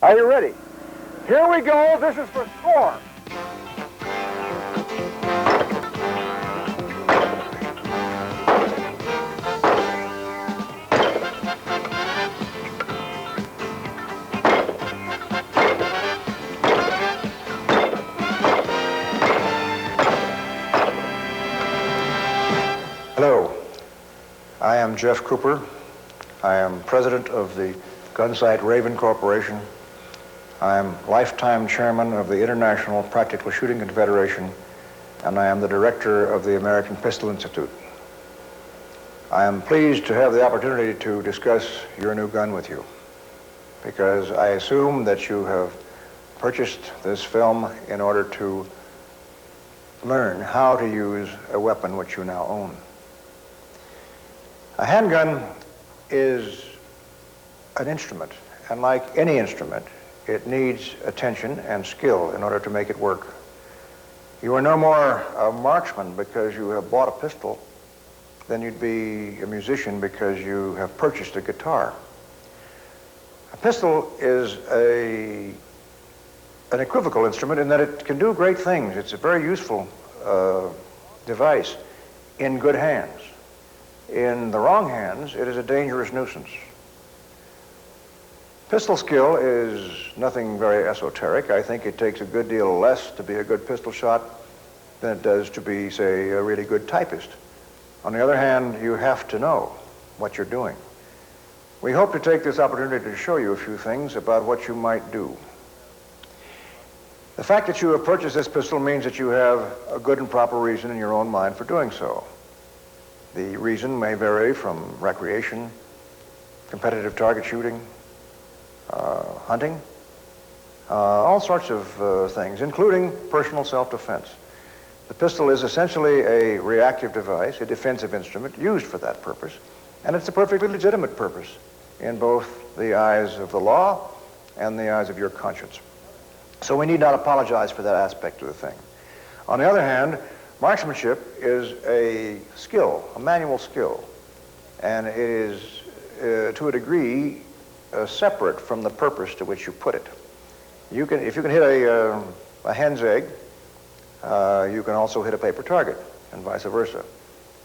Are you ready? Here we go. This is for score. Hello, I am Jeff Cooper. I am president of the Gunsite Raven Corporation. I am lifetime chairman of the International Practical Shooting Confederation, and I am the director of the American Pistol Institute. I am pleased to have the opportunity to discuss your new gun with you, because I assume that you have purchased this film in order to learn how to use a weapon which you now own. A handgun is an instrument, and like any instrument, it needs attention and skill in order to make it work. You are no more a marksman because you have bought a pistol than you'd be a musician because you have purchased a guitar. A pistol is an equivocal instrument in that it can do great things. It's a very useful device in good hands. In the wrong hands, it is a dangerous nuisance. Pistol skill is nothing very esoteric. I think it takes a good deal less to be a good pistol shot than it does to be, say, a really good typist. On the other hand, you have to know what you're doing. We hope to take this opportunity to show you a few things about what you might do. The fact that you have purchased this pistol means that you have a good and proper reason in your own mind for doing so. The reason may vary from recreation, competitive target shooting, hunting, all sorts of things, including personal self-defense. The pistol is essentially a reactive device, a defensive instrument used for that purpose, and it's a perfectly legitimate purpose in both the eyes of the law and the eyes of your conscience. So we need not apologize for that aspect of the thing. On the other hand, marksmanship is a skill, a manual skill, and it is, to a degree, separate from the purpose to which you put it. If you can hit a hen's egg, you can also hit a paper target, and vice versa.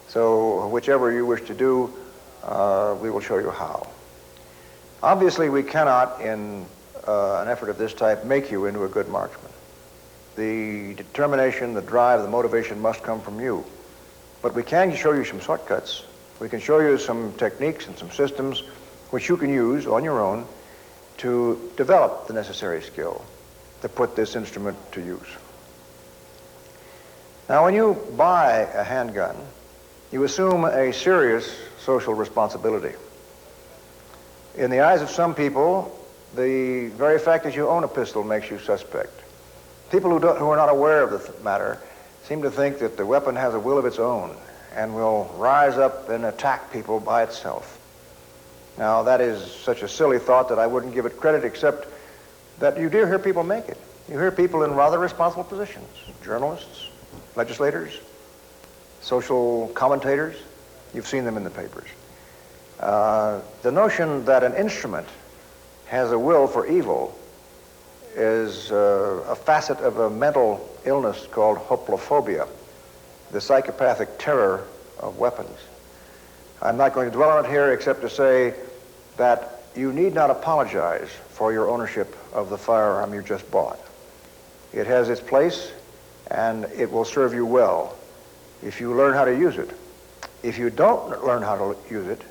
So whichever you wish to do, we will show you how. Obviously, we cannot, in an effort of this type, make you into a good marksman. The determination, the drive, the motivation must come from you. But we can show you some shortcuts. We can show you some techniques and some systems which you can use on your own to develop the necessary skill to put this instrument to use. Now, when you buy a handgun, you assume a serious social responsibility. In the eyes of some people, the very fact that you own a pistol makes you suspect. People who are not aware of the matter seem to think that the weapon has a will of its own and will rise up and attack people by itself. Now, that is such a silly thought that I wouldn't give it credit, except that you do hear people make it. You hear people in rather responsible positions, journalists, legislators, social commentators. You've seen them in the papers. The notion that an instrument has a will for evil is a facet of a mental illness called hoplophobia, the psychopathic terror of weapons. I'm not going to dwell on it here except to say that you need not apologize for your ownership of the firearm you just bought. It has its place, and it will serve you well if you learn how to use it. If you don't learn how to use it,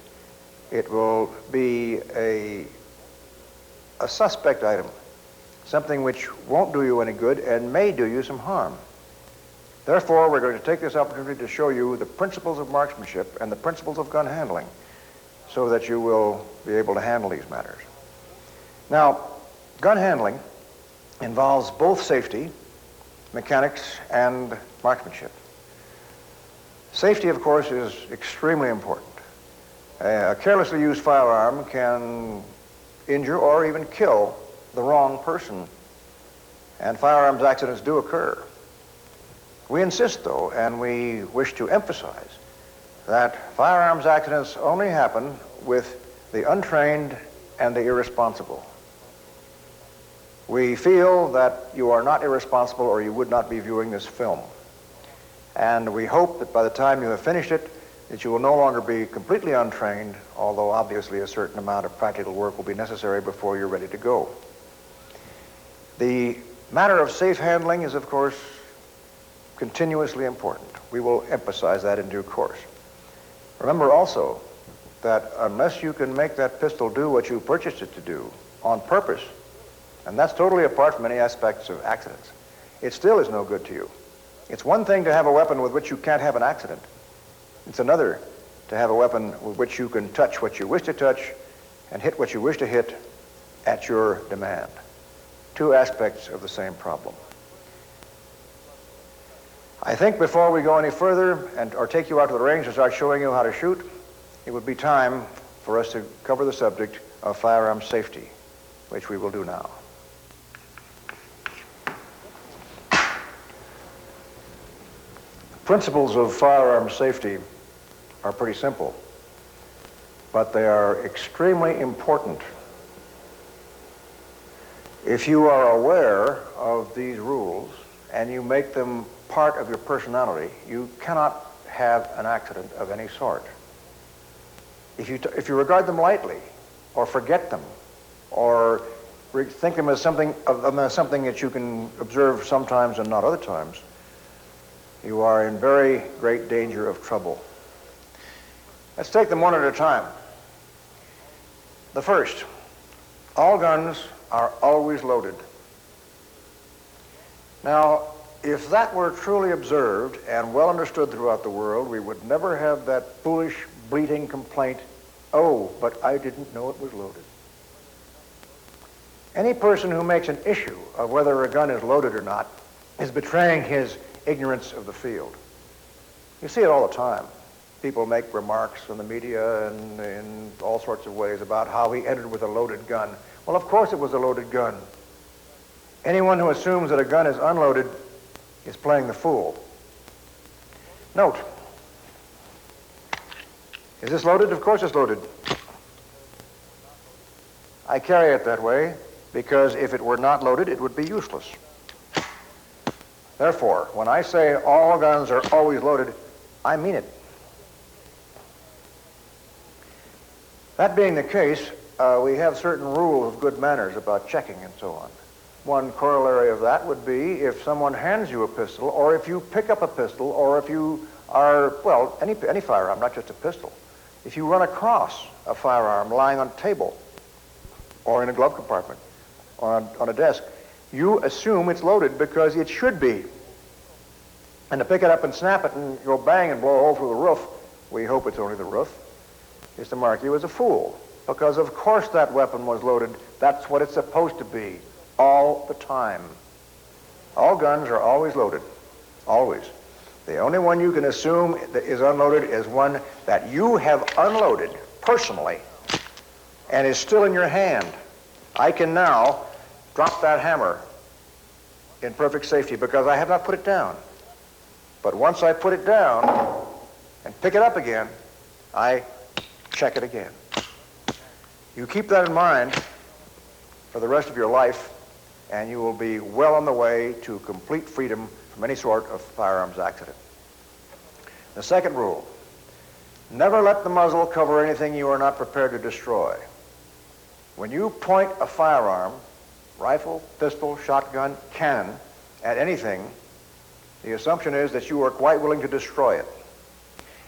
it will be a suspect item, something which won't do you any good and may do you some harm. Therefore, we're going to take this opportunity to show you the principles of marksmanship and the principles of gun handling so that you will be able to handle these matters. Now, gun handling involves both safety, mechanics, and marksmanship. Safety, of course, is extremely important. A carelessly used firearm can injure or even kill the wrong person, and firearms accidents do occur. We insist, though, and we wish to emphasize that firearms accidents only happen with the untrained and the irresponsible. We feel that you are not irresponsible or you would not be viewing this film. And we hope that by the time you have finished it, that you will no longer be completely untrained, although obviously a certain amount of practical work will be necessary before you're ready to go. The matter of safe handling is, of course, continuously important. We will emphasize that in due course. Remember also that unless you can make that pistol do what you purchased it to do on purpose, and that's totally apart from any aspects of accidents, it still is no good to you. It's one thing to have a weapon with which you can't have an accident. It's another to have a weapon with which you can touch what you wish to touch and hit what you wish to hit at your demand. Two aspects of the same problem. I think before we go any further or take you out to the range and start showing you how to shoot, it would be time for us to cover the subject of firearm safety, which we will do now. Principles of firearm safety are pretty simple, but they are extremely important. If you are aware of these rules and you make them part of your personality, you cannot have an accident of any sort. If you regard them lightly, or forget them, or think them as something that you can observe sometimes and not other times, you are in very great danger of trouble. Let's take them one at a time. The first, all guns are always loaded. Now, if that were truly observed and well understood throughout the world, we would never have that foolish, bleating complaint, "Oh, but I didn't know it was loaded." Any person who makes an issue of whether a gun is loaded or not is betraying his ignorance of the field. You see it all the time. People make remarks in the media and in all sorts of ways about how he entered with a loaded gun. Well, of course it was a loaded gun. Anyone who assumes that a gun is unloaded is playing the fool. Note, is this loaded? Of course it's loaded. I carry it that way because if it were not loaded, it would be useless. Therefore, when I say all guns are always loaded, I mean it. That being the case, we have certain rules of good manners about checking and so on. One corollary of that would be if someone hands you a pistol, or if you pick up a pistol, or if you are, well, any firearm, not just a pistol. If you run across a firearm lying on a table, or in a glove compartment, or on a desk, you assume it's loaded because it should be. And to pick it up and snap it and go bang and blow a hole through the roof, we hope it's only the roof, is to mark you as a fool. Because of course that weapon was loaded. That's what it's supposed to be, all the time. All guns are always loaded, always. The only one you can assume that is unloaded is one that you have unloaded personally and is still in your hand. I can now drop that hammer in perfect safety because I have not put it down. But once I put it down and pick it up again, I check it again. You keep that in mind for the rest of your life, and you will be well on the way to complete freedom from any sort of firearms accident. The second rule, never let the muzzle cover anything you are not prepared to destroy. When you point a firearm, rifle, pistol, shotgun, cannon, at anything, the assumption is that you are quite willing to destroy it.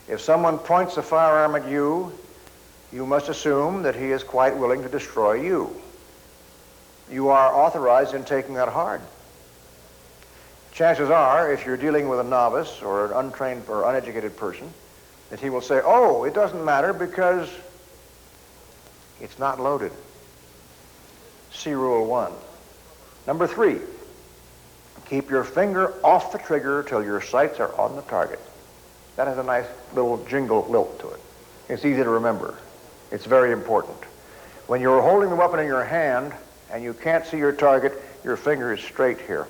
If someone points a firearm at you, you must assume that he is quite willing to destroy you. You are authorized in taking that hard. Chances are, if you're dealing with a novice or an untrained or uneducated person, that he will say, "Oh, it doesn't matter because it's not loaded." See Rule 1. Number 3, keep your finger off the trigger till your sights are on the target. That has a nice little jingle lilt to it. It's easy to remember. It's very important. When you're holding the weapon in your hand and you can't see your target, your finger is straight here.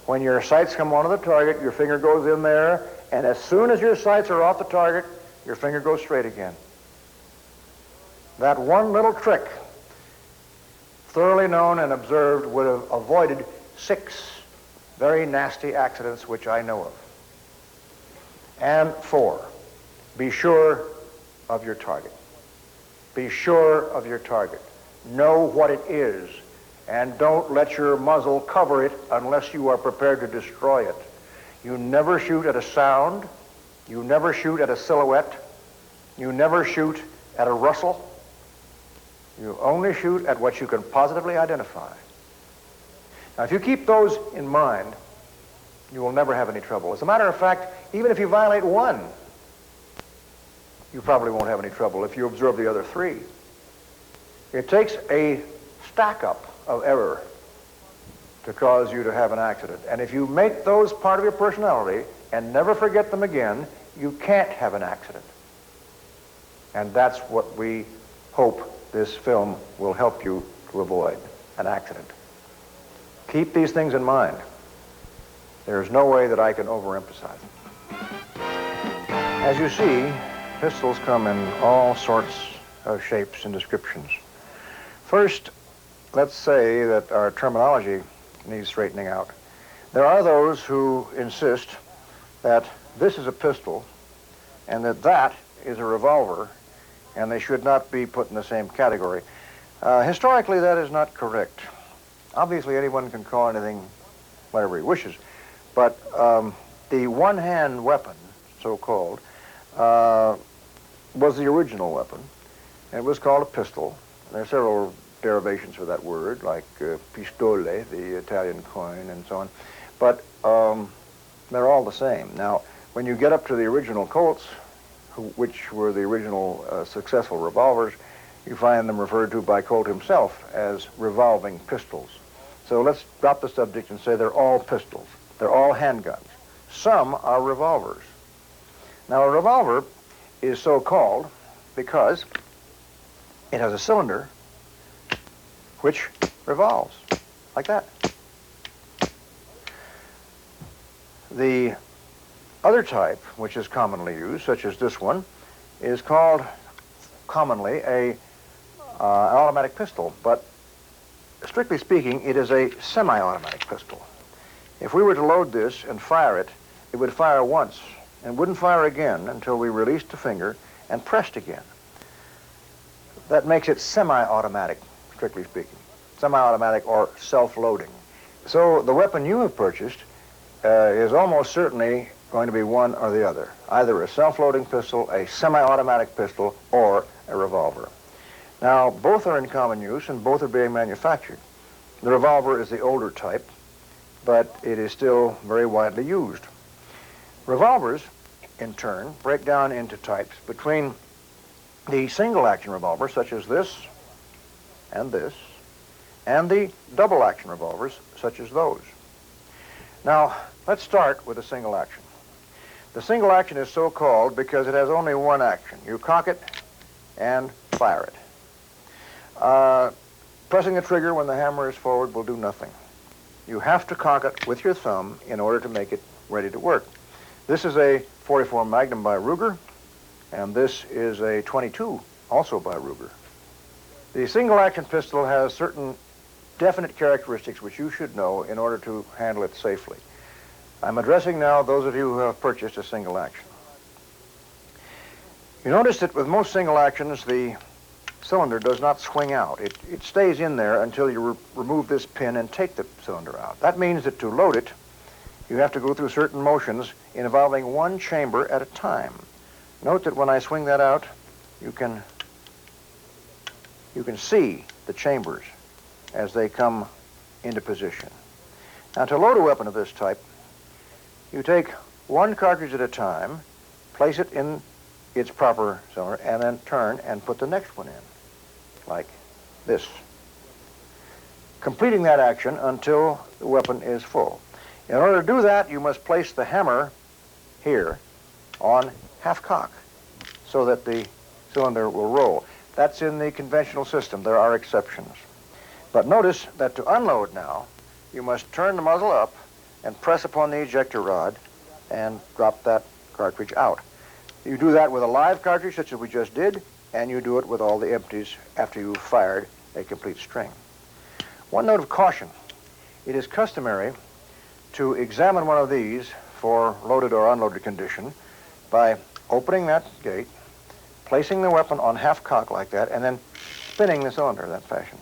When your sights come onto the target, your finger goes in there, and as soon as your sights are off the target, your finger goes straight again. That one little trick thoroughly known and observed, would have avoided 6 very nasty accidents which I know of. And 4, be sure of your target. Be sure of your target. Know what it is, and don't let your muzzle cover it unless you are prepared to destroy it. You never shoot at a sound. You never shoot at a silhouette. You never shoot at a rustle. You only shoot at what you can positively identify. Now, if you keep those in mind, you will never have any trouble. As a matter of fact, even if you violate one, you probably won't have any trouble if you observe the other 3. It takes a stack-up of error to cause you to have an accident. And if you make those part of your personality and never forget them again, you can't have an accident. And that's what we hope this film will help you to avoid, an accident. Keep these things in mind. There's no way that I can overemphasize them. As you see, pistols come in all sorts of shapes and descriptions. First, let's say that our terminology needs straightening out. There are those who insist that this is a pistol and that is a revolver, and they should not be put in the same category. Historically, that is not correct. Obviously, anyone can call anything whatever he wishes, but the one-hand weapon, so-called, was the original weapon. It was called a pistol. There are several derivations for that word, like pistole, the Italian coin, and so on. But they're all the same. Now, when you get up to the original Colts, which were the original successful revolvers, you find them referred to by Colt himself as revolving pistols. So let's drop the subject and say they're all pistols. They're all handguns. Some are revolvers. Now, a revolver is so called because it has a cylinder which revolves, like that. The other type, which is commonly used, such as this one, is called commonly an automatic pistol, but strictly speaking, it is a semi-automatic pistol. If we were to load this and fire it, it would fire once and wouldn't fire again until we released the finger and pressed again. That makes it semi-automatic, strictly speaking. Semi-automatic or self-loading. So the weapon you have purchased is almost certainly going to be one or the other. Either a self-loading pistol, a semi-automatic pistol, or a revolver. Now, both are in common use and both are being manufactured. The revolver is the older type, but it is still very widely used. Revolvers, in turn, break down into types between the single-action revolver, such as this, and the double-action revolvers, such as those. Now, let's start with the single-action. The single-action is so called because it has only one action. You cock it and fire it. Pressing the trigger when the hammer is forward will do nothing. You have to cock it with your thumb in order to make it ready to work. This is a .44 Magnum by Ruger, and this is a .22, also by Ruger. The single-action pistol has certain definite characteristics which you should know in order to handle it safely. I'm addressing now those of you who have purchased a single action. You notice that with most single actions, the cylinder does not swing out. It stays in there until you remove this pin and take the cylinder out. That means that to load it, you have to go through certain motions involving one chamber at a time. Note that when I swing that out, you can see the chambers as they come into position. Now, to load a weapon of this type, you take one cartridge at a time, place it in its proper cylinder, and then turn and put the next one in, like this, completing that action until the weapon is full. In order to do that, you must place the hammer here on half cock so that the cylinder will roll. That's in the conventional system. There are exceptions. But notice that to unload now, you must turn the muzzle up and press upon the ejector rod and drop that cartridge out. You do that with a live cartridge, such as we just did, and you do it with all the empties after you've fired a complete string. One note of caution. It is customary to examine one of these for loaded or unloaded condition by opening that gate, placing the weapon on half cock like that, and then spinning the cylinder in that fashion.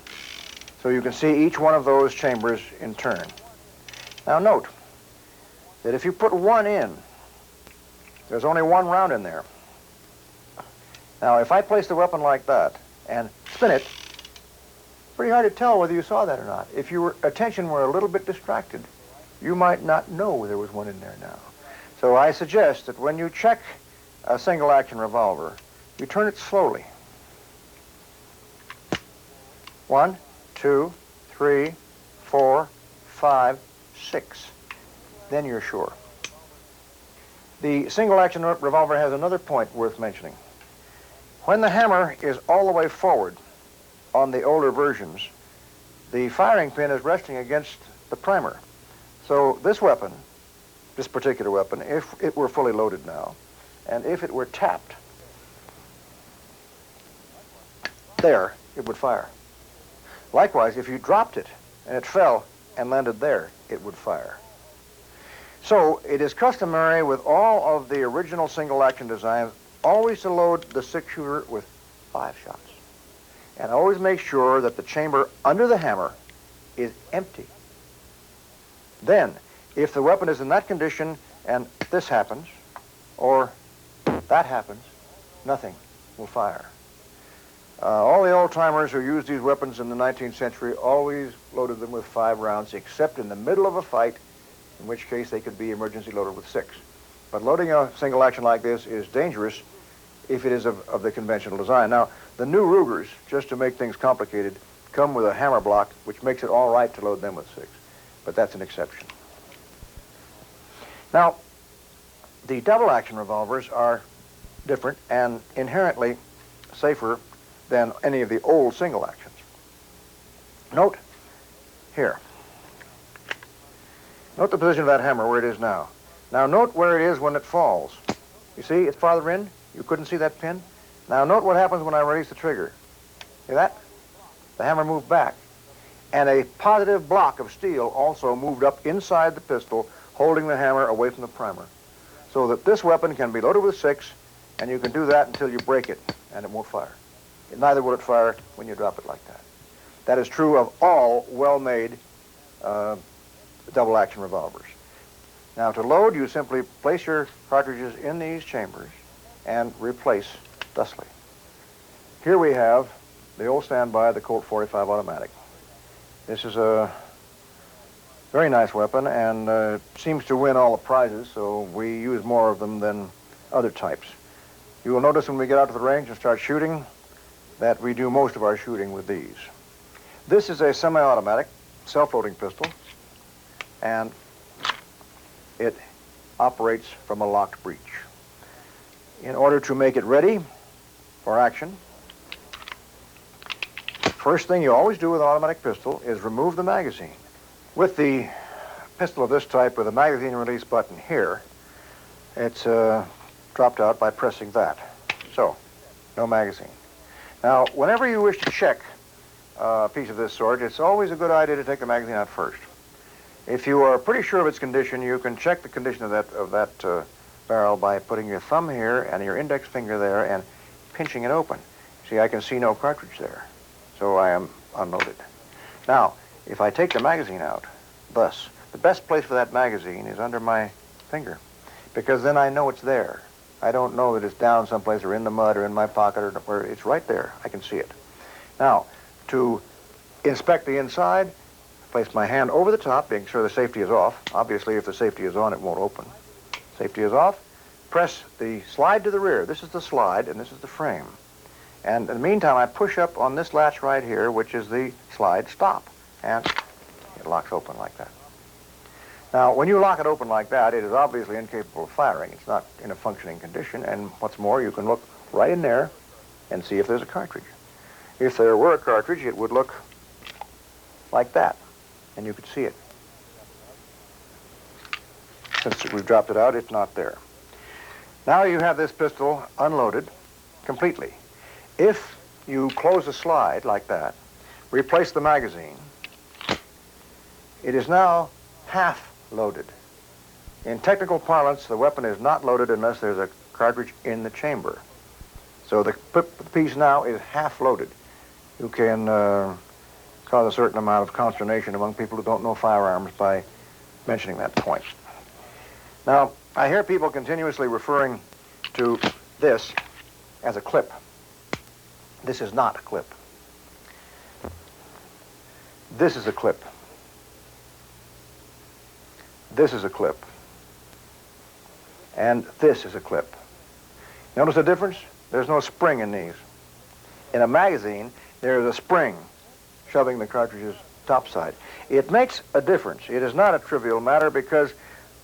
So you can see each one of those chambers in turn. Now note that if you put one in, there's only one round in there. Now if I place the weapon like that and spin it, it's pretty hard to tell whether you saw that or not. If your attention were a little bit distracted, you might not know there was one in there now. So I suggest that when you check a single action revolver, you turn it slowly. 1, 2, 3, 4, 5, 6. Then you're sure. The single action revolver has another point worth mentioning. When the hammer is all the way forward on the older versions, the firing pin is resting against the primer. So this weapon, this particular weapon, if it were fully loaded now, and if it were tapped, there, it would fire. Likewise, if you dropped it and it fell and landed there, it would fire. So it is customary with all of the original single action designs always to load the 6-shooter with 5 shots. And always make sure that the chamber under the hammer is empty. Then, if the weapon is in that condition and this happens, or that happens, nothing will fire. All the old-timers who used these weapons in the 19th century always loaded them with 5 rounds, except in the middle of a fight, in which case they could be emergency loaded with 6. But loading a single action like this is dangerous if it is of the conventional design. Now, the new Rugers, just to make things complicated, come with a hammer block, which makes it all right to load them with 6. But that's an exception. Now, the double action revolvers are different and inherently safer than any of the old single actions. Note here. Note the position of that hammer where it is now. Now note where it is when it falls. You see, it's farther in. You couldn't see that pin. Now note what happens when I release the trigger. See that? The hammer moved back. And a positive block of steel also moved up inside the pistol, holding the hammer away from the primer. So that this weapon can be loaded with 6, and you can do that until you break it, and it won't fire. Neither will it fire when you drop it like that. That is true of all well-made double-action revolvers. Now, to load, you simply place your cartridges in these chambers and replace thusly. Here we have the old standby, the Colt 45 automatic. This is a very nice weapon and seems to win all the prizes, so we use more of them than other types. You will notice when we get out to the range and start shooting that we do most of our shooting with these. This is a semi-automatic, self-loading pistol, and it operates from a locked breech. In order to make it ready for action, first thing you always do with an automatic pistol is remove the magazine. With the pistol of this type with a magazine release button here, it's dropped out by pressing that. So, no magazine. Now, whenever you wish to check a piece of this sort, it's always a good idea to take the magazine out first. If you are pretty sure of its condition, you can check the condition of that barrel by putting your thumb here and your index finger there and pinching it open. See, I can see no cartridge there, so I am unloaded. Now, if I take the magazine out, thus, the best place for that magazine is under my finger, because then I know it's there. I don't know that it's down someplace or in the mud or in my pocket or where it's right there. I can see it. Now, to inspect the inside, place my hand over the top, making sure the safety is off. Obviously, if the safety is on, it won't open. Safety is off. Press the slide to the rear. This is the slide, and this is the frame. And in the meantime, I push up on this latch right here, which is the slide stop. And it locks open like that. Now, when you lock it open like that, it is obviously incapable of firing. It's not in a functioning condition, and what's more, you can look right in there and see if there's a cartridge. If there were a cartridge, it would look like that, and you could see it. Since we've dropped it out, it's not there. Now you have this pistol unloaded completely. If you close the slide like that, replace the magazine, it is now half loaded. In technical parlance, the weapon is not loaded unless there's a cartridge in the chamber. So the piece now is half loaded. You can cause a certain amount of consternation among people who don't know firearms by mentioning that point. Now, I hear people continuously referring to this as a clip. This is not a clip. This is a clip. This is a clip. And this is a clip. Notice the difference? There's no spring in these. In a magazine, there is a spring shoving the cartridge's topside. It makes a difference. It is not a trivial matter because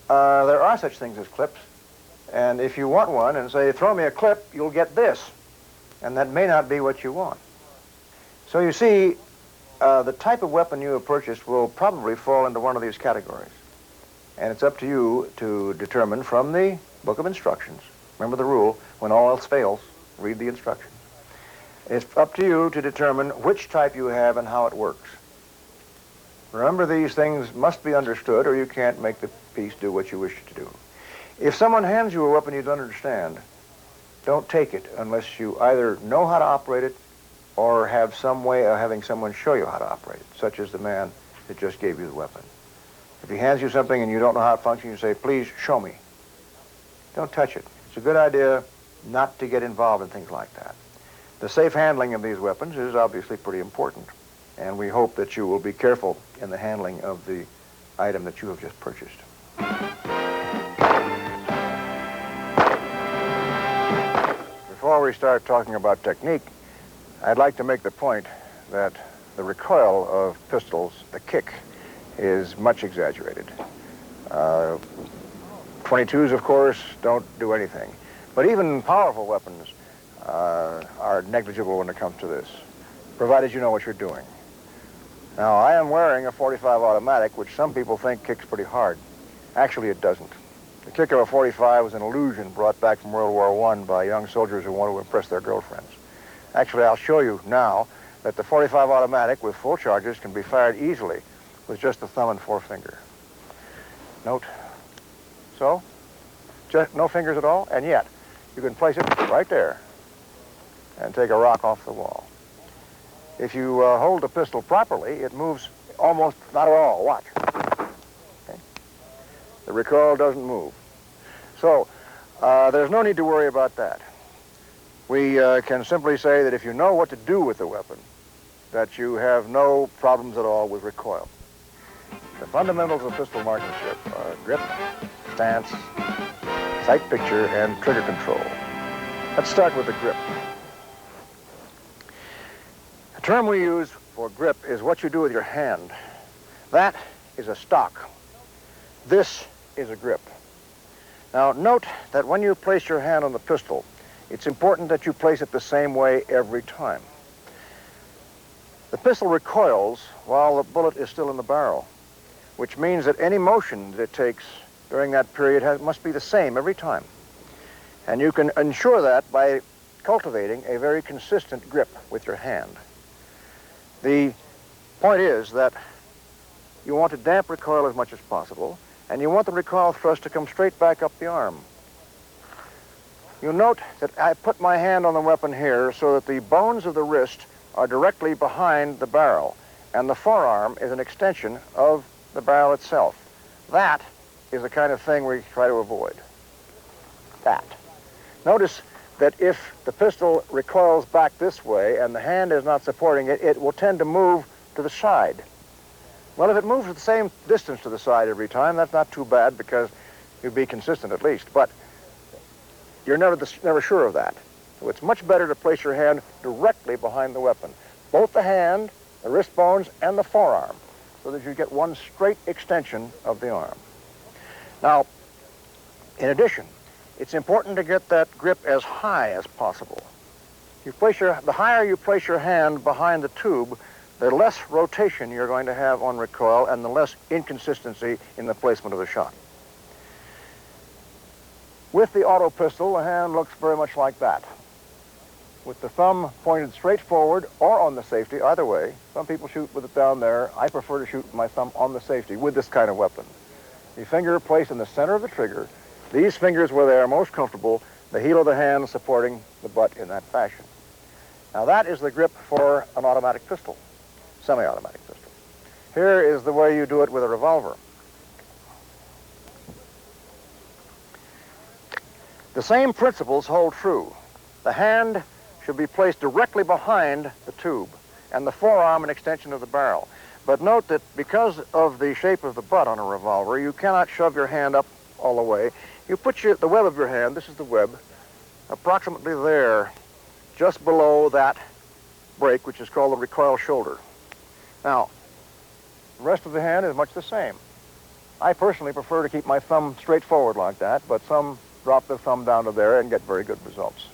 there are such things as clips. And if you want one and say, throw me a clip, you'll get this. And that may not be what you want. So you see, the type of weapon you have purchased will probably fall into one of these categories. And it's up to you to determine from the book of instructions. Remember the rule, when all else fails, read the instructions. It's up to you to determine which type you have and how it works. Remember, these things must be understood or you can't make the piece do what you wish it to do. If someone hands you a weapon you don't understand, don't take it unless you either know how to operate it or have some way of having someone show you how to operate it, such as the man that just gave you the weapon. If he hands you something and you don't know how it functions, you say, please show me. Don't touch it. It's a good idea not to get involved in things like that. The safe handling of these weapons is obviously pretty important, and we hope that you will be careful in the handling of the item that you have just purchased. Before we start talking about technique, I'd like to make the point that the recoil of pistols, the kick, is much exaggerated. 22s, of course, don't do anything. But even powerful weapons are negligible when it comes to this, provided you know what you're doing. Now, I am wearing a .45 automatic, which some people think kicks pretty hard. Actually, it doesn't. The kick of a .45 was an illusion brought back from World War I by young soldiers who want to impress their girlfriends. Actually, I'll show you now that the .45 automatic with full charges can be fired easily with just the thumb and forefinger. Note. So, just no fingers at all, and yet you can place it right there and take a rock off the wall. If you hold the pistol properly, it moves almost not at all. Watch. Okay. The recoil doesn't move. So, there's no need to worry about that. We can simply say that if you know what to do with the weapon, that you have no problems at all with recoil. The fundamentals of pistol marksmanship are grip, stance, sight picture, and trigger control. Let's start with the grip. The term we use for grip is what you do with your hand. That is a stock. This is a grip. Now, note that when you place your hand on the pistol, it's important that you place it the same way every time. The pistol recoils while the bullet is still in the barrel, which means that any motion that it takes during that period must be the same every time. And you can ensure that by cultivating a very consistent grip with your hand. The point is that you want to damp recoil as much as possible, and you want the recoil thrust to come straight back up the arm. You'll note that I put my hand on the weapon here so that the bones of the wrist are directly behind the barrel, and the forearm is an extension of the barrel itself. That is the kind of thing we try to avoid. That. Notice that if the pistol recoils back this way and the hand is not supporting it, it will tend to move to the side. Well, if it moves the same distance to the side every time, that's not too bad because you'd be consistent at least, but you're never sure of that. So it's much better to place your hand directly behind the weapon, both the hand, the wrist bones, and the forearm, so that you get one straight extension of the arm. Now, in addition, it's important to get that grip as high as possible. The higher you place your hand behind the tube, the less rotation you're going to have on recoil and the less inconsistency in the placement of the shot. With the auto pistol, the hand looks very much like that. with the thumb pointed straight forward or on the safety, either way. Some people shoot with it down there. I prefer to shoot with my thumb on the safety with this kind of weapon. The finger placed in the center of the trigger, these fingers where they are most comfortable, the heel of the hand supporting the butt in that fashion. Now that is the grip for an automatic pistol, semi-automatic pistol. Here is the way you do it with a revolver. The same principles hold true. The hand should be placed directly behind the tube and the forearm an extension of the barrel. But note that because of the shape of the butt on a revolver, you cannot shove your hand up all the way. You put the web of your hand, this is the web, approximately there, just below that break, which is called the recoil shoulder. Now, the rest of the hand is much the same. I personally prefer to keep my thumb straight forward like that, but some drop the thumb down to there and get very good results.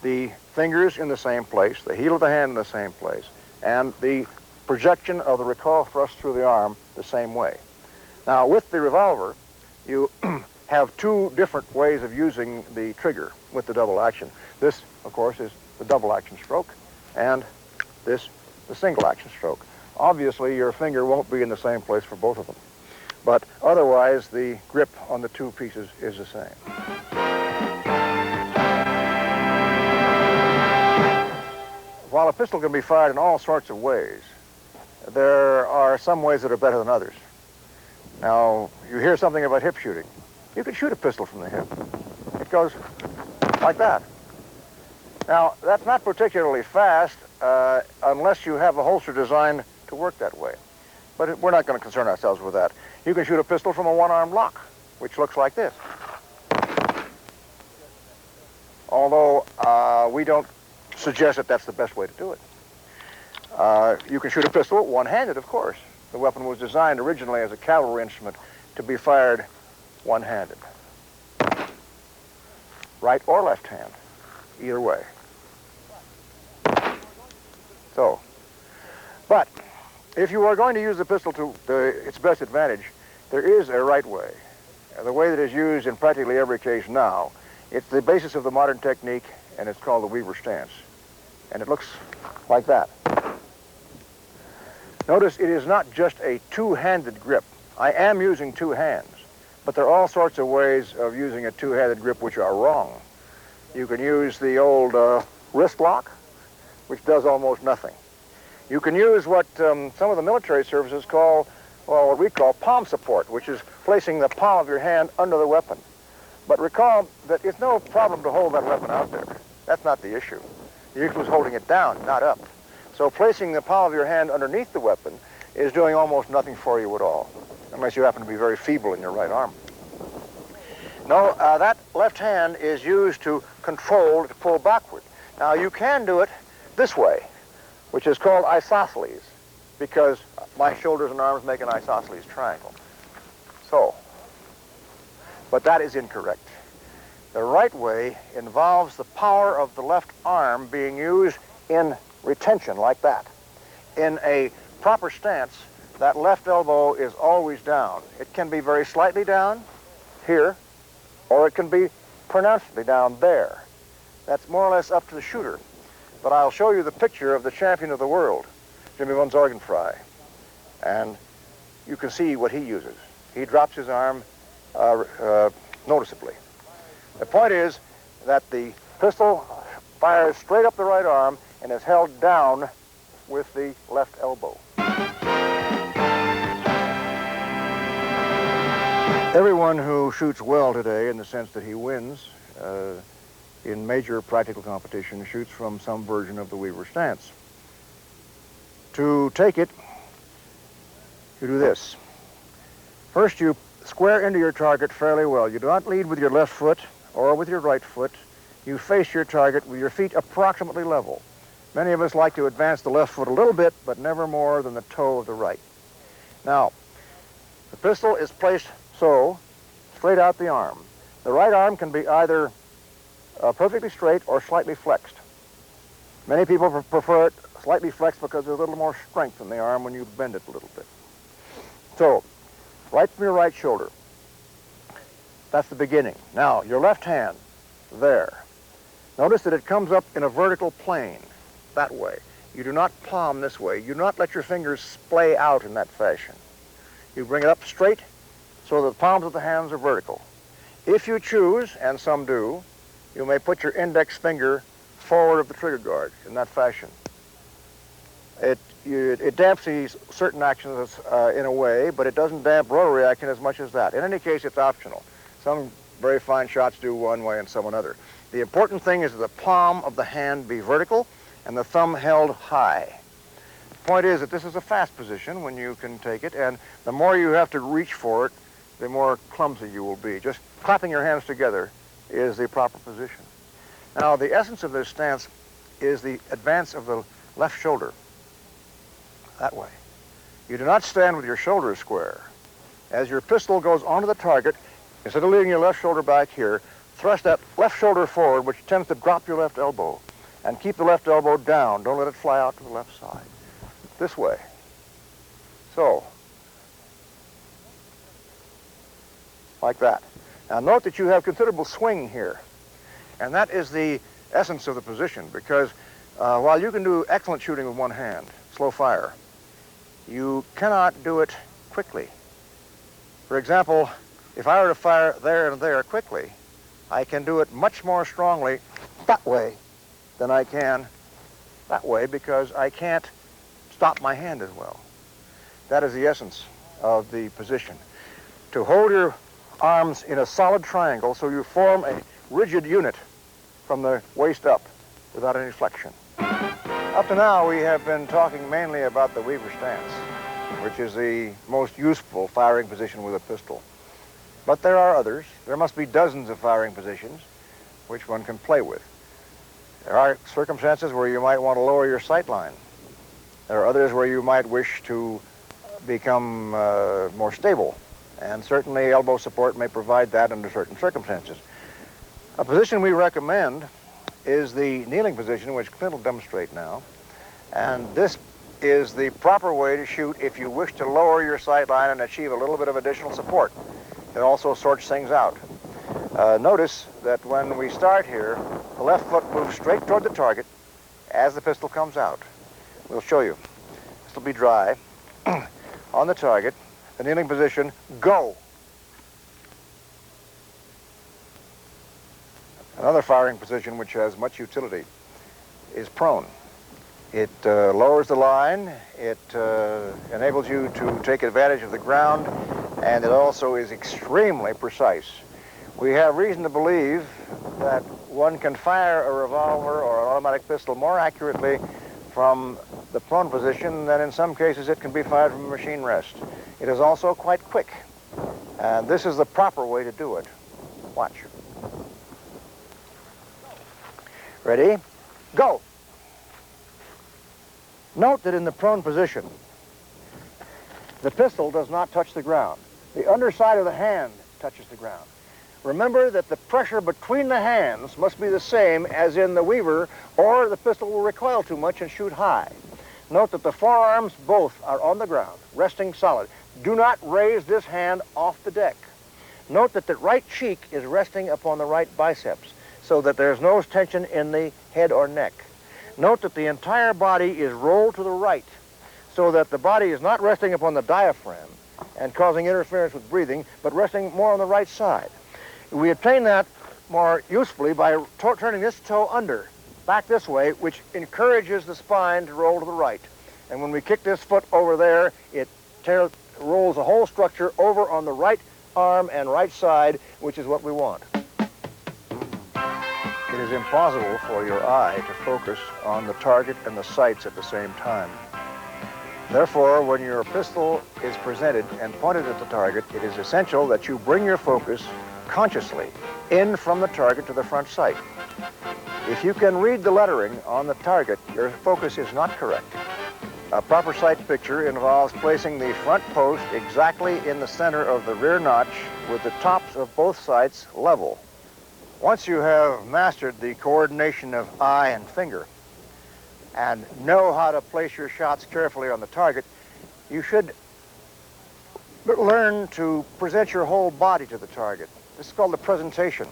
The fingers in the same place, the heel of the hand in the same place, and the projection of the recoil thrust through the arm the same way. Now, with the revolver, you have two different ways of using the trigger with the double action. This, of course, is the double action stroke, and this, the single action stroke. Obviously, your finger won't be in the same place for both of them, but otherwise, the grip on the two pieces is the same. While a pistol can be fired in all sorts of ways, there are some ways that are better than others. Now, you hear something about hip shooting. You can shoot a pistol from the hip. It goes like that. Now, that's not particularly fast unless you have a holster designed to work that way. But we're not going to concern ourselves with that. You can shoot a pistol from a one-arm lock, which looks like this. Although we don't suggest that that's the best way to do it. You can shoot a pistol one-handed, of course. The weapon was designed originally as a cavalry instrument to be fired one-handed. Right or left hand, either way. So, but if you are going to use the pistol to its best advantage, there is a right way. The way that is used in practically every case now. It's the basis of the modern technique, and it's called the Weaver stance. And it looks like that. Notice it is not just a two-handed grip. I am using two hands, but there are all sorts of ways of using a two-handed grip which are wrong. You can use the old wrist lock, which does almost nothing. You can use what some of the military services call, well, what we call palm support, which is placing the palm of your hand under the weapon. But recall that it's no problem to hold that weapon out there. That's not the issue. The issue is holding it down, not up. So placing the palm of your hand underneath the weapon is doing almost nothing for you at all, unless you happen to be very feeble in your right arm. No, that left hand is used to control, to pull backward. Now, you can do it this way, which is called isosceles, because my shoulders and arms make an isosceles triangle. So, but that is incorrect. The right way involves the power of the left arm being used in retention like that. In a proper stance, that left elbow is always down. It can be very slightly down here, or it can be pronouncedly down there. That's more or less up to the shooter. But I'll show you the picture of the champion of the world, Jimmy von Zorgenfrey, and you can see what he uses. He drops his arm noticeably. The point is that the pistol fires straight up the right arm and is held down with the left elbow. Everyone who shoots well today, in the sense that he wins in major practical competition, shoots from some version of the Weaver stance. To take it, you do this. First, you square into your target fairly well. You do not lead with your left foot or with your right foot. You face your target with your feet approximately level. Many of us like to advance the left foot a little bit, but never more than the toe of the right. Now, the pistol is placed so, straight out the arm. The right arm can be either perfectly straight or slightly flexed. Many people prefer it slightly flexed because there's a little more strength in the arm when you bend it a little bit. So, right from your right shoulder. That's the beginning. Now, your left hand, there. Notice that it comes up in a vertical plane, that way. You do not palm this way. You do not let your fingers splay out in that fashion. You bring it up straight so that the palms of the hands are vertical. If you choose, and some do, you may put your index finger forward of the trigger guard in that fashion. It damps these certain actions in a way, but it doesn't damp rotary action as much as that. In any case, it's optional. Some very fine shots do one way and some another. The important thing is that the palm of the hand be vertical and the thumb held high. The point is that this is a fast position when you can take it, and the more you have to reach for it, the more clumsy you will be. Just clapping your hands together is the proper position. Now, the essence of this stance is the advance of the left shoulder, that way. You do not stand with your shoulders square. As your pistol goes onto the target, instead of leaving your left shoulder back here, thrust that left shoulder forward, which tends to drop your left elbow, and keep the left elbow down. Don't let it fly out to the left side. This way. So, like that. Now note that you have considerable swing here, and that is the essence of the position, because while you can do excellent shooting with one hand, slow fire, you cannot do it quickly. For example, if I were to fire there and there quickly, I can do it much more strongly that way than I can that way, because I can't stop my hand as well. That is the essence of the position. To hold your arms in a solid triangle so you form a rigid unit from the waist up without any flexion. Up to now, we have been talking mainly about the Weaver stance, which is the most useful firing position with a pistol. But there are others. There must be dozens of firing positions which one can play with. There are circumstances where you might want to lower your sight line. There are others where you might wish to become more stable, and certainly elbow support may provide that under certain circumstances. A position we recommend is the kneeling position, which Clint will demonstrate now, and this is the proper way to shoot if you wish to lower your sight line and achieve a little bit of additional support. It also sorts things out. Notice that when we start here, the left foot moves straight toward the target as the pistol comes out. We'll show you. This will be dry. On the target, the kneeling position, go. Another firing position which has much utility is prone. It lowers the line, it enables you to take advantage of the ground, and it also is extremely precise. We have reason to believe that one can fire a revolver or an automatic pistol more accurately from the prone position than in some cases it can be fired from a machine rest. It is also quite quick, and this is the proper way to do it. Watch. Ready? Go! Note that in the prone position, the pistol does not touch the ground. The underside of the hand touches the ground. Remember that the pressure between the hands must be the same as in the Weaver, or the pistol will recoil too much and shoot high. Note that the forearms both are on the ground, resting solid. Do not raise this hand off the deck. Note that the right cheek is resting upon the right biceps, so that there's no tension in the head or neck. Note that the entire body is rolled to the right, so that the body is not resting upon the diaphragm and causing interference with breathing, but resting more on the right side. We obtain that more usefully by turning this toe under, back this way, which encourages the spine to roll to the right. And when we kick this foot over there, it rolls the whole structure over on the right arm and right side, which is what we want. It is impossible for your eye to focus on the target and the sights at the same time. Therefore, when your pistol is presented and pointed at the target, it is essential that you bring your focus consciously in from the target to the front sight. If you can read the lettering on the target, your focus is not correct. A proper sight picture involves placing the front post exactly in the center of the rear notch with the tops of both sights level. Once you have mastered the coordination of eye and finger and know how to place your shots carefully on the target, you should learn to present your whole body to the target. This is called the presentation.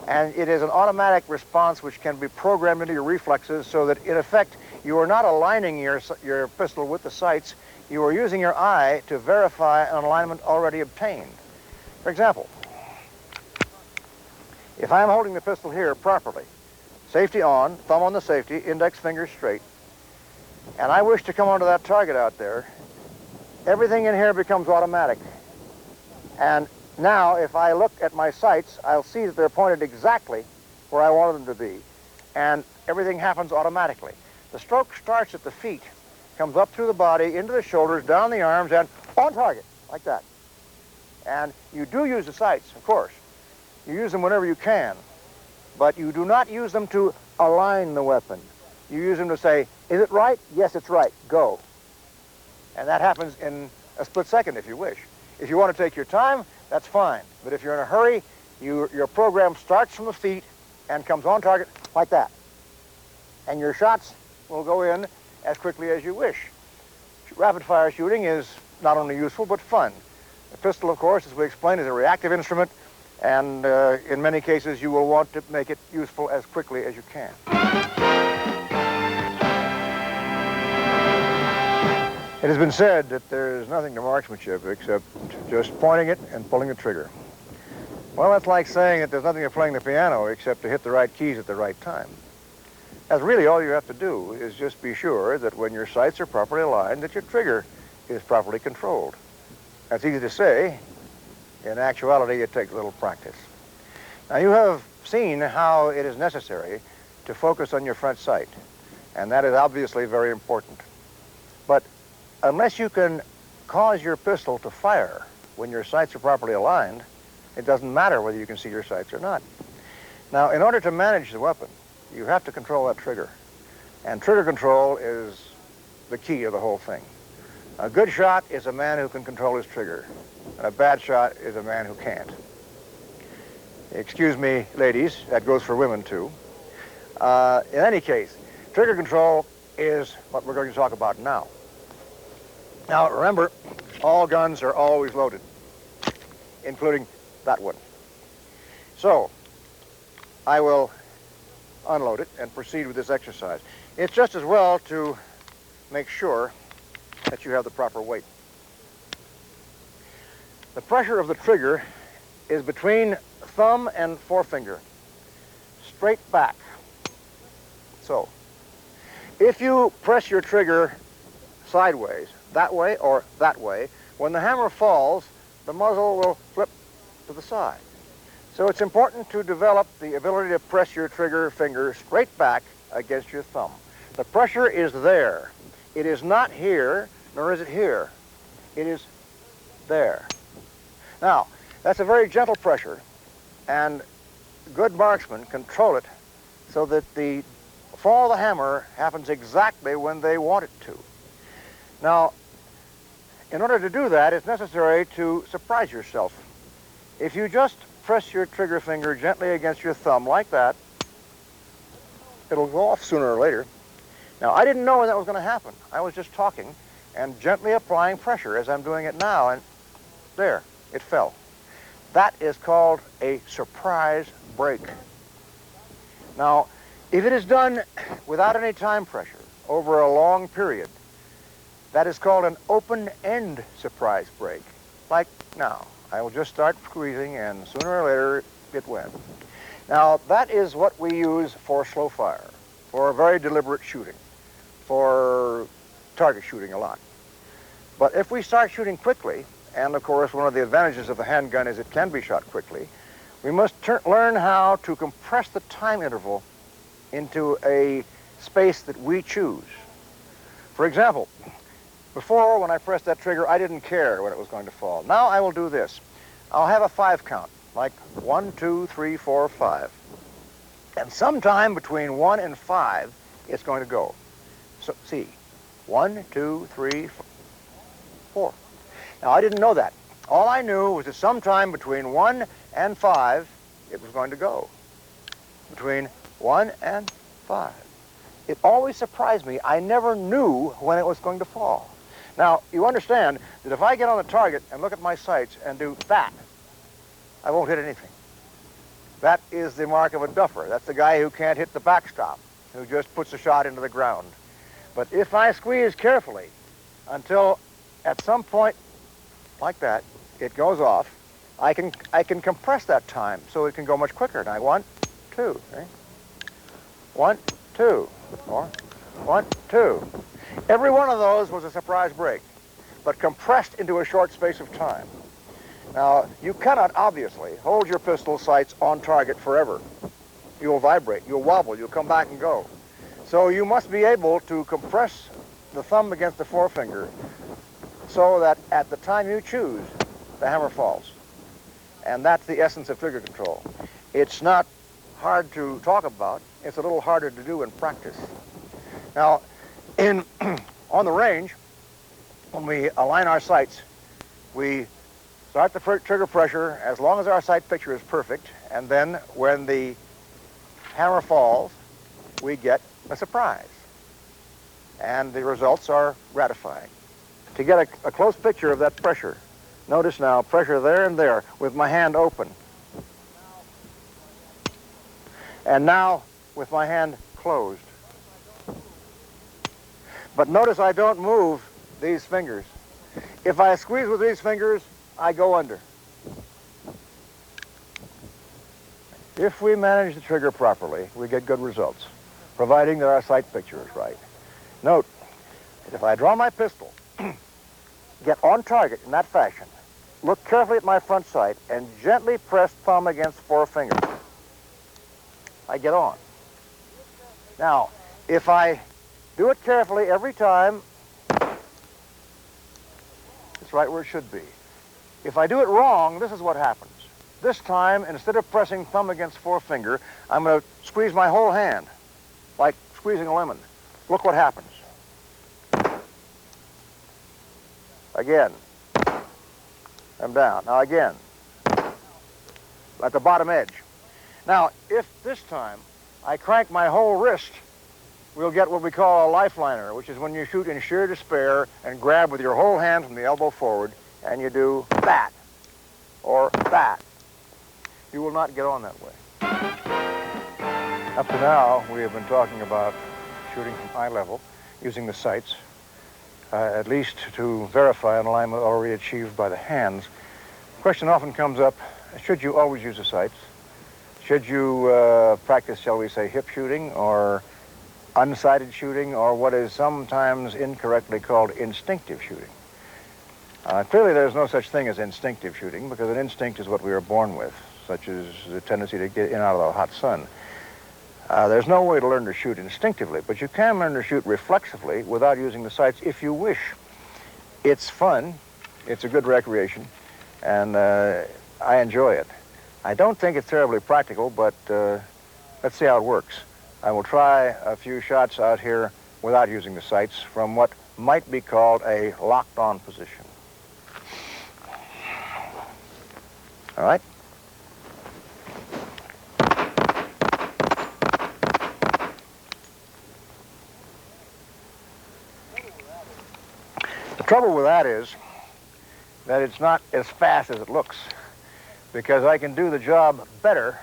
And it is an automatic response which can be programmed into your reflexes so that, in effect, you are not aligning your pistol with the sights. You are using your eye to verify an alignment already obtained. For example, if I'm holding the pistol here properly, safety on, thumb on the safety, index finger straight, and I wish to come onto that target out there, everything in here becomes automatic. And now, if I look at my sights, I'll see that they're pointed exactly where I wanted them to be, and everything happens automatically. The stroke starts at the feet, comes up through the body, into the shoulders, down the arms, and on target, like that. And you do use the sights, of course. You use them whenever you can, but you do not use them to align the weapon. You use them to say, is it right? Yes, it's right. Go. And that happens in a split second if you wish. If you want to take your time, that's fine. But if you're in a hurry, your program starts from the feet and comes on target like that. And your shots will go in as quickly as you wish. Rapid-fire shooting is not only useful, but fun. The pistol, of course, as we explained, is a reactive instrument, and in many cases, you will want to make it useful as quickly as you can. It has been said that there's nothing to marksmanship except just pointing it and pulling the trigger. Well, that's like saying that there's nothing to playing the piano except to hit the right keys at the right time. That's really all you have to do is just be sure that when your sights are properly aligned, that your trigger is properly controlled. That's easy to say. In actuality, it takes a little practice. Now, you have seen how it is necessary to focus on your front sight, and that is obviously very important. But unless you can cause your pistol to fire when your sights are properly aligned, it doesn't matter whether you can see your sights or not. Now, in order to manage the weapon, you have to control that trigger. And trigger control is the key of the whole thing. A good shot is a man who can control his trigger, and a bad shot is a man who can't. Excuse me, ladies, that goes for women too. In any case, trigger control is what we're going to talk about now. Now, remember, all guns are always loaded, including that one. So, I will unload it and proceed with this exercise. It's just as well to make sure that you have the proper weight. The pressure of the trigger is between thumb and forefinger, straight back. So, if you press your trigger sideways, that way or that way, when the hammer falls, the muzzle will flip to the side. So it's important to develop the ability to press your trigger finger straight back against your thumb. The pressure is there. It is not here, nor is it here. It is there. Now, that's a very gentle pressure, and good marksmen control it so that the fall of the hammer happens exactly when they want it to. Now, in order to do that, it's necessary to surprise yourself. If you just press your trigger finger gently against your thumb like that, it'll go off sooner or later. Now, I didn't know when that was going to happen. I was just talking and gently applying pressure as I'm doing it now, and there, it fell. That is called a surprise break. Now, if it is done without any time pressure over a long period, that is called an open-end surprise break. Like now, I will just start squeezing, and sooner or later, it went. Now, that is what we use for slow fire, for very deliberate shooting, for target shooting a lot. But if we start shooting quickly, and of course, one of the advantages of the handgun is it can be shot quickly, we must learn how to compress the time interval into a space that we choose. For example, before, when I pressed that trigger, I didn't care when it was going to fall. Now I will do this. I'll have a 5 count, like 1, 2, 3, 4, 5. And sometime between 1 and 5, it's going to go. So, see, 1, 2, 3, 4. Now, I didn't know that. All I knew was that sometime between 1 and 5, it was going to go. Between 1 and 5. It always surprised me. I never knew when it was going to fall. Now, you understand that if I get on the target and look at my sights and do that, I won't hit anything. that is the mark of a duffer. That's the guy who can't hit the backstop, who just puts a shot into the ground. But if I squeeze carefully until at some point like that, it goes off, I can compress that time so it can go much quicker. Now, 1, 2, okay? 1, 2, or 1, 2. Every one of those was a surprise break, but compressed into a short space of time. Now, you cannot obviously hold your pistol sights on target forever. You'll vibrate, you'll wobble, you'll come back and go. So you must be able to compress the thumb against the forefinger so that at the time you choose, the hammer falls. And that's the essence of trigger control. It's not hard to talk about. It's a little harder to do in practice. Now, on the range, when we align our sights, we start the trigger pressure as long as our sight picture is perfect, and then when the hammer falls, we get a surprise. And the results are gratifying. To get a close picture of that pressure, notice now, pressure there and there with my hand open. And now with my hand closed. But notice I don't move these fingers. If I squeeze with these fingers, I go under. If we manage the trigger properly, we get good results, providing that our sight picture is right. Note, that if I draw my pistol, get on target in that fashion, look carefully at my front sight, and gently press thumb against forefinger, I get on. Now, if I do it carefully every time, it's right where it should be. If I do it wrong, this is what happens. This time, instead of pressing thumb against forefinger, I'm going to squeeze my whole hand, like squeezing a lemon. Look what happens. Again. I'm down. Now again. At the bottom edge. Now, if this time I crank my whole wrist, we'll get what we call a lifeliner, which is when you shoot in sheer despair and grab with your whole hand from the elbow forward, and you do that, or that. You will not get on that way. Up to now, we have been talking about shooting from eye level, using the sights, at least to verify an alignment already achieved by the hands. The question often comes up, should you always use the sights? Should you practice, shall we say, hip shooting, or unsighted shooting, or what is sometimes incorrectly called instinctive shooting? Clearly, there's no such thing as instinctive shooting, because an instinct is what we are born with, such as the tendency to get in and out of the hot sun. There's no way to learn to shoot instinctively, but you can learn to shoot reflexively without using the sights if you wish. It's fun, it's a good recreation, and I enjoy it. I don't think it's terribly practical, but let's see how it works. I will try a few shots out here without using the sights from what might be called a locked-on position. All right? The trouble with that is that it's not as fast as it looks, because I can do the job better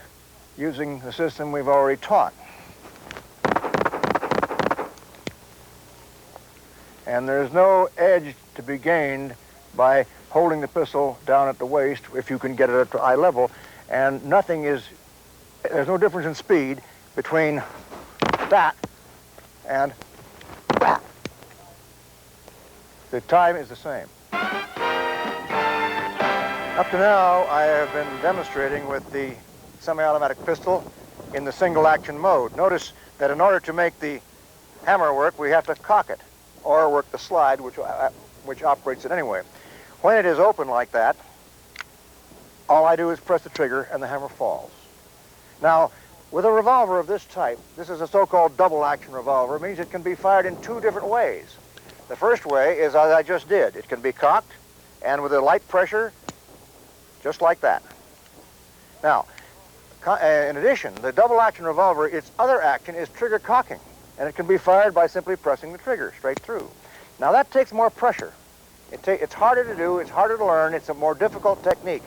using the system we've already taught. And there's no edge to be gained by holding the pistol down at the waist if you can get it up to eye level, and there's no difference in speed between that and that. The time is the same. Up to now, I have been demonstrating with the semi-automatic pistol in the single action mode. Notice that in order to make the hammer work, we have to cock it or work the slide, which operates it anyway. When it is open like that, all I do is press the trigger and the hammer falls. Now, with a revolver of this type, this is a so-called double action revolver. It means it can be fired in two different ways. The first way is as I just did. It can be cocked, and with a light pressure, just like that. Now, in addition, the double action revolver, its other action is trigger cocking, and it can be fired by simply pressing the trigger straight through. Now, that takes more pressure. It's harder to do, it's harder to learn, it's a more difficult technique,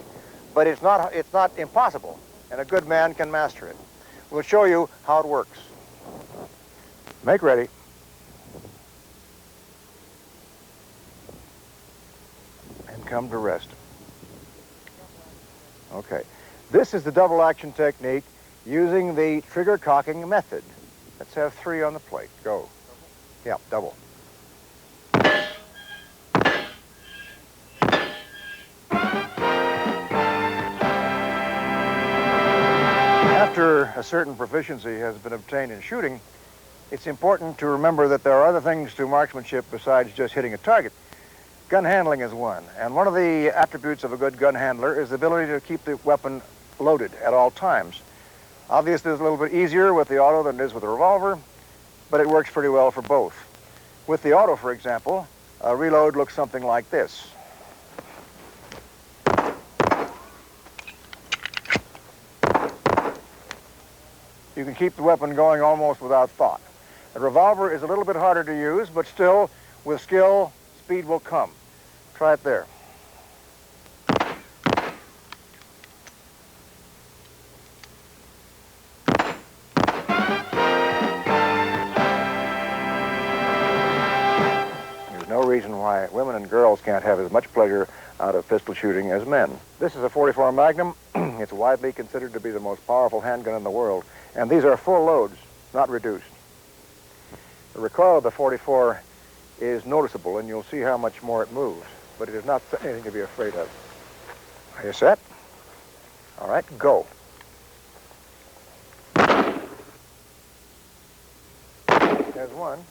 but it's not impossible. and a good man can master it. We'll show you how it works. Make ready. And come to rest. Okay. This is the double action technique using the trigger cocking method. Let's have 3 on the plate. Go. Yeah, double. After a certain proficiency has been obtained in shooting, it's important to remember that there are other things to marksmanship besides just hitting a target. Gun handling is one, and one of the attributes of a good gun handler is the ability to keep the weapon loaded at all times. Obviously, it's a little bit easier with the auto than it is with the revolver, but it works pretty well for both. With the auto, for example, a reload looks something like this. You can keep the weapon going almost without thought. A revolver is a little bit harder to use, but still, with skill, speed will come. Try it there. There's no reason why women and girls can't have as much pleasure out of pistol shooting as men. This is a .44 Magnum. It's widely considered to be the most powerful handgun in the world, and these are full loads, not reduced. The recoil of the .44 is noticeable, and you'll see how much more it moves, but it is not anything to be afraid of. Are you set? All right, go. There's one.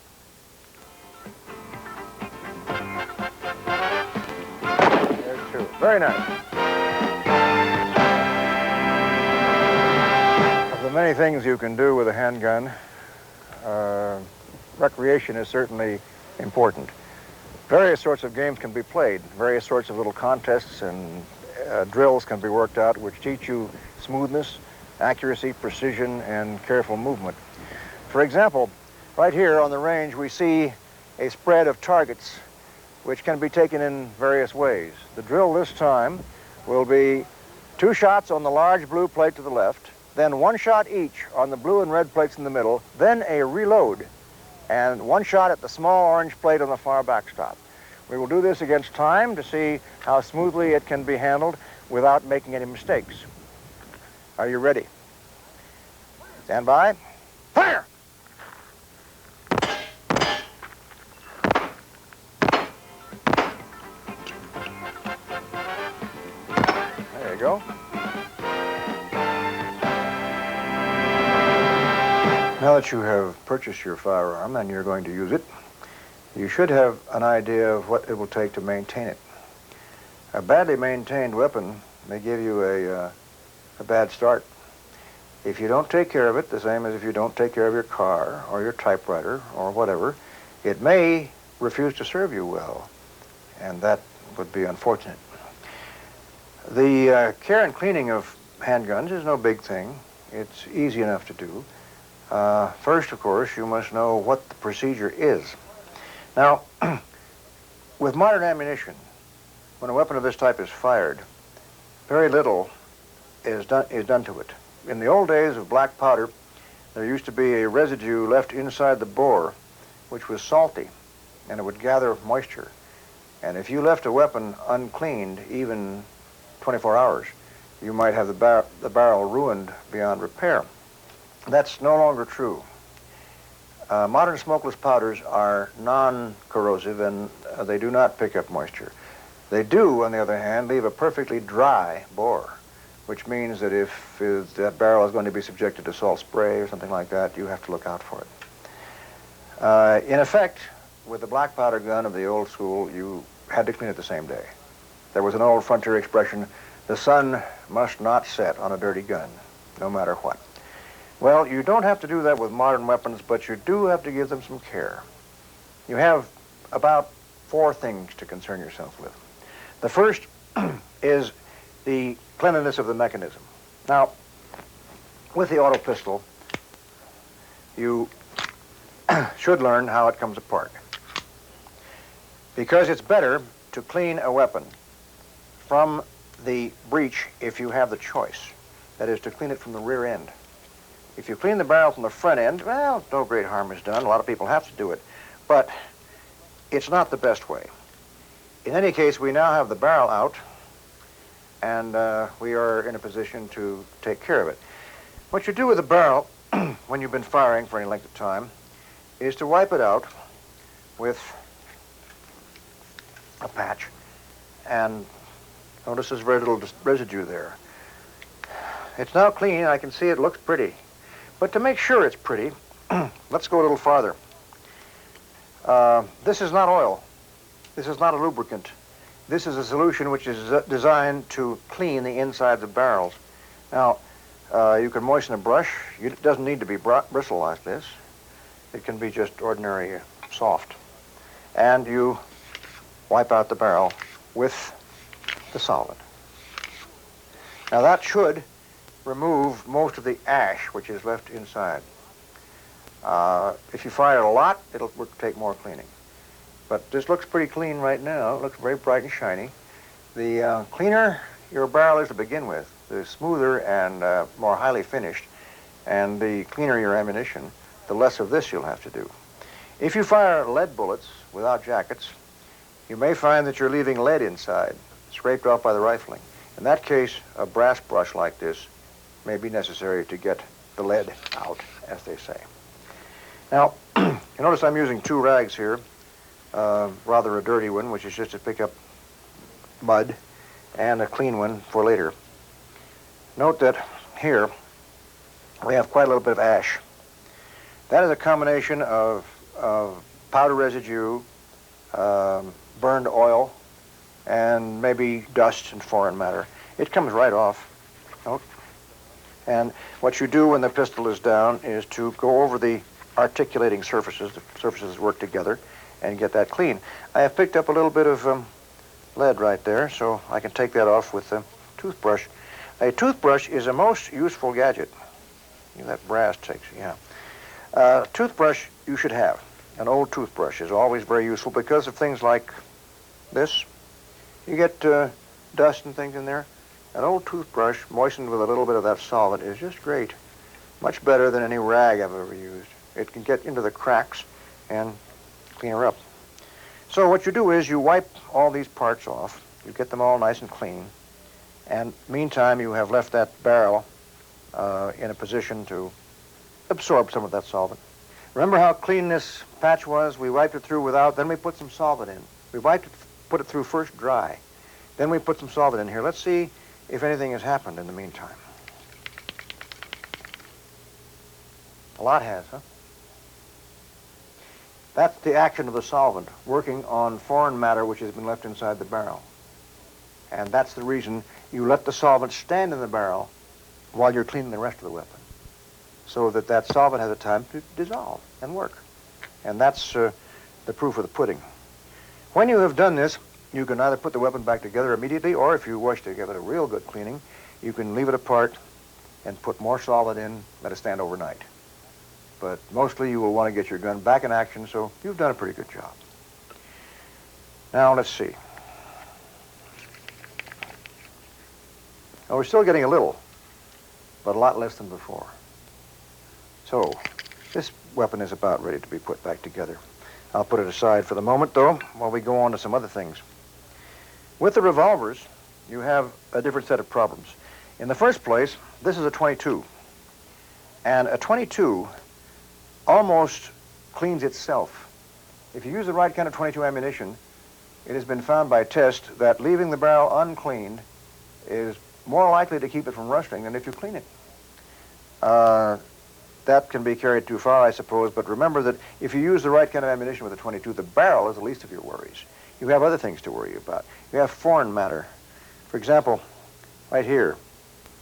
There's 2. Very nice. Of the many things you can do with a handgun, recreation is certainly important. Various sorts of games can be played. Various sorts of little contests and drills can be worked out which teach you smoothness, accuracy, precision, and careful movement. For example, right here on the range we see a spread of targets which can be taken in various ways. The drill this time will be 2 shots on the large blue plate to the left, then 1 shot each on the blue and red plates in the middle, then a reload, and 1 shot at the small orange plate on the far backstop. We will do this against time to see how smoothly it can be handled without making any mistakes. Are you ready? Stand by. Fire! There you go. Now that you have purchased your firearm and you're going to use it, you should have an idea of what it will take to maintain it. A badly maintained weapon may give you a bad start. If you don't take care of it, the same as if you don't take care of your car or your typewriter or whatever, it may refuse to serve you well, and that would be unfortunate. The care and cleaning of handguns is no big thing. It's easy enough to do. First, of course, you must know what the procedure is. Now, with modern ammunition, when a weapon of this type is fired, very little is done to it. In the old days of black powder, there used to be a residue left inside the bore, which was salty, and it would gather moisture. And if you left a weapon uncleaned, even 24 hours, you might have the barrel ruined beyond repair. That's no longer true. Modern smokeless powders are non-corrosive, and they do not pick up moisture. They do, on the other hand, leave a perfectly dry bore, which means that if that barrel is going to be subjected to salt spray or something like that, you have to look out for it. In effect, with the black powder gun of the old school, you had to clean it the same day. There was an old frontier expression, the sun must not set on a dirty gun, no matter what. Well, you don't have to do that with modern weapons, but you do have to give them some care. You have about 4 things to concern yourself with. The first is the cleanliness of the mechanism. Now, with the auto pistol, you should learn how it comes apart. Because it's better to clean a weapon from the breech if you have the choice. That is, to clean it from the rear end. If you clean the barrel from the front end, well, no great harm is done. A lot of people have to do it. But it's not the best way. In any case, we now have the barrel out, and we are in a position to take care of it. What you do with the barrel when you've been firing for any length of time is to wipe it out with a patch. And notice there's very little residue there. It's now clean. I can see it looks pretty. But to make sure it's pretty, let's go a little farther. This is not oil. This is not a lubricant. This is a solution which is designed to clean the insides of barrels. Now, you can moisten a brush. It doesn't need to be bristle like this. It can be just ordinary soft. And you wipe out the barrel with the solvent. Now that should remove most of the ash which is left inside. If you fire it a lot, it'll take more cleaning. But this looks pretty clean right now. It looks very bright and shiny. The cleaner your barrel is to begin with, the smoother and more highly finished, and the cleaner your ammunition, the less of this you'll have to do. If you fire lead bullets without jackets, you may find that you're leaving lead inside, scraped off by the rifling. In that case, a brass brush like this may be necessary to get the lead out, as they say. Now, you notice I'm using two rags here, rather a dirty one, which is just to pick up mud, and a clean one for later. Note that here we have quite a little bit of ash. That is a combination of powder residue, burned oil, and maybe dust and foreign matter. It comes right off. Note. And what you do when the pistol is down is to go over the articulating surfaces, the surfaces work together, and get that clean. I have picked up a little bit of lead right there, so I can take that off with a toothbrush. A toothbrush is a most useful gadget. That brass takes, yeah. Toothbrush you should have. An old toothbrush is always very useful because of things like this. You get dust and things in there. An old toothbrush moistened with a little bit of that solvent is just great. Much better than any rag I've ever used. It can get into the cracks and clean her up. So what you do is you wipe all these parts off. You get them all nice and clean. And meantime, you have left that barrel in a position to absorb some of that solvent. Remember how clean this patch was? We wiped it through without, then we put some solvent in. We put it through first dry. Then we put some solvent in here. Let's see if anything has happened in the meantime. A lot has, huh? That's the action of the solvent working on foreign matter which has been left inside the barrel. And that's the reason you let the solvent stand in the barrel while you're cleaning the rest of the weapon, so that that solvent has a time to dissolve and work. And that's the proof of the pudding. When you have done this, you can either put the weapon back together immediately, or if you wish to give it a real good cleaning, you can leave it apart and put more solvent in, let it stand overnight. But mostly you will want to get your gun back in action, so you've done a pretty good job. Now, let's see. Now, we're still getting a little, but a lot less than before. So, this weapon is about ready to be put back together. I'll put it aside for the moment, though, while we go on to some other things. With the revolvers, you have a different set of problems. In the first place, this is a .22. And a .22 almost cleans itself. If you use the right kind of .22 ammunition, it has been found by test that leaving the barrel uncleaned is more likely to keep it from rusting than if you clean it. That can be carried too far, I suppose, but remember that if you use the right kind of ammunition with a .22, the barrel is the least of your worries. You have other things to worry about. You have foreign matter. For example, right here,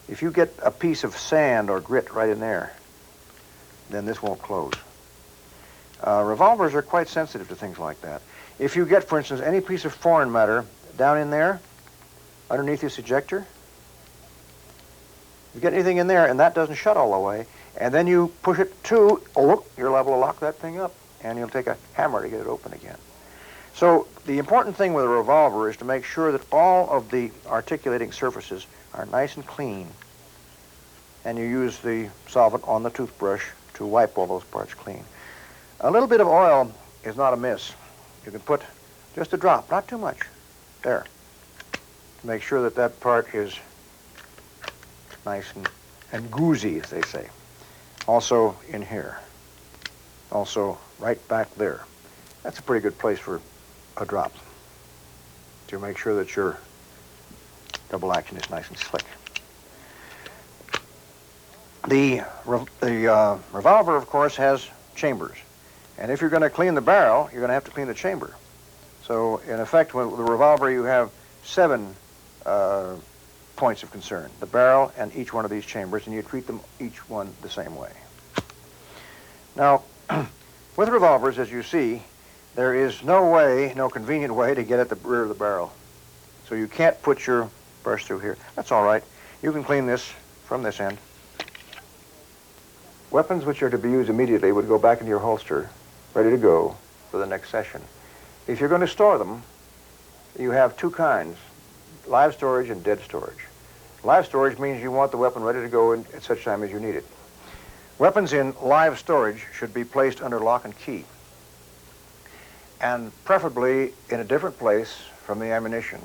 if you get a piece of sand or grit right in there, then this won't close. Revolvers are quite sensitive to things like that. If you get, for instance, any piece of foreign matter down in there, underneath this ejector, you get anything in there and that doesn't shut all the way, and then you push it to, you're liable to lock that thing up, and you'll take a hammer to get it open again. So the important thing with a revolver is to make sure that all of the articulating surfaces are nice and clean and you use the solvent on the toothbrush to wipe all those parts clean. A little bit of oil is not amiss. You can put just a drop, not too much, there, to make sure that that part is nice and goozy, as they say. Also in here. Also right back there. That's a pretty good place for a drop to make sure that your double action is nice and slick. The revolver, of course, has chambers. And if you're going to clean the barrel, you're going to have to clean the chamber. So, in effect, with the revolver, you have 7 points of concern. The barrel and each one of these chambers, and you treat them each one the same way. Now, with revolvers, as you see, there is no convenient way to get at the rear of the barrel. So you can't put your brush through here. That's all right. You can clean this from this end. Weapons which are to be used immediately would go back into your holster, ready to go for the next session. If you're going to store them, you have 2 kinds, live storage and dead storage. Live storage means you want the weapon ready to go at such time as you need it. Weapons in live storage should be placed under lock and key, and preferably in a different place from the ammunition,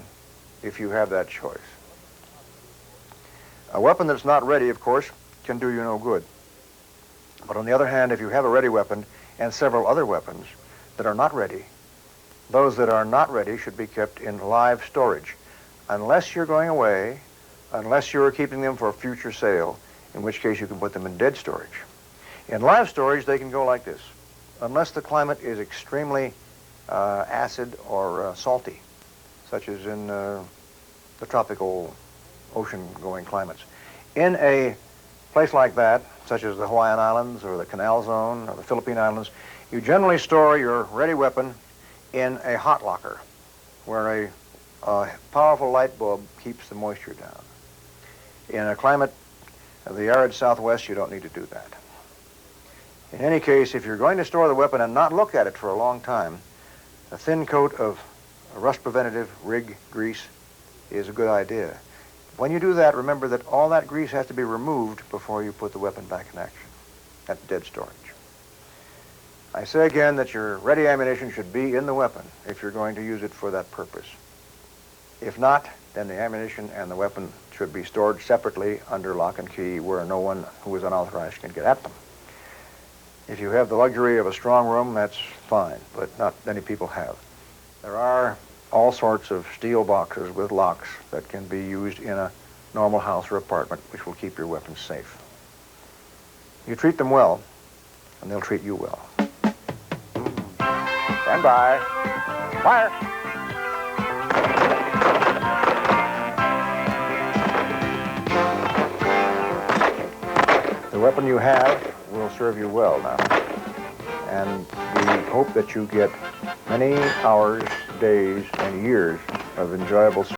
if you have that choice. A weapon that's not ready, of course, can do you no good. But on the other hand, if you have a ready weapon and several other weapons that are not ready, those that are not ready should be kept in live storage, unless you're going away, unless you're keeping them for future sale, in which case you can put them in dead storage. In live storage, they can go like this, unless the climate is extremely acid or salty, such as in the tropical ocean-going climates. In a place like that, such as the Hawaiian Islands or the Canal Zone or the Philippine Islands, you generally store your ready weapon in a hot locker where a powerful light bulb keeps the moisture down. In a climate of the arid Southwest, you don't need to do that. In any case, if you're going to store the weapon and not look at it for a long time, a thin coat of rust-preventative rig grease is a good idea. When you do that, remember that all that grease has to be removed before you put the weapon back in action at dead storage. I say again that your ready ammunition should be in the weapon if you're going to use it for that purpose. If not, then the ammunition and the weapon should be stored separately under lock and key where no one who is unauthorized can get at them. If you have the luxury of a strong room, that's fine, but not many people have. There are all sorts of steel boxes with locks that can be used in a normal house or apartment, which will keep your weapons safe. You treat them well, and they'll treat you well. Stand by. Fire! The weapon you have will serve you well now. And we hope that you get many hours, days, and years of enjoyable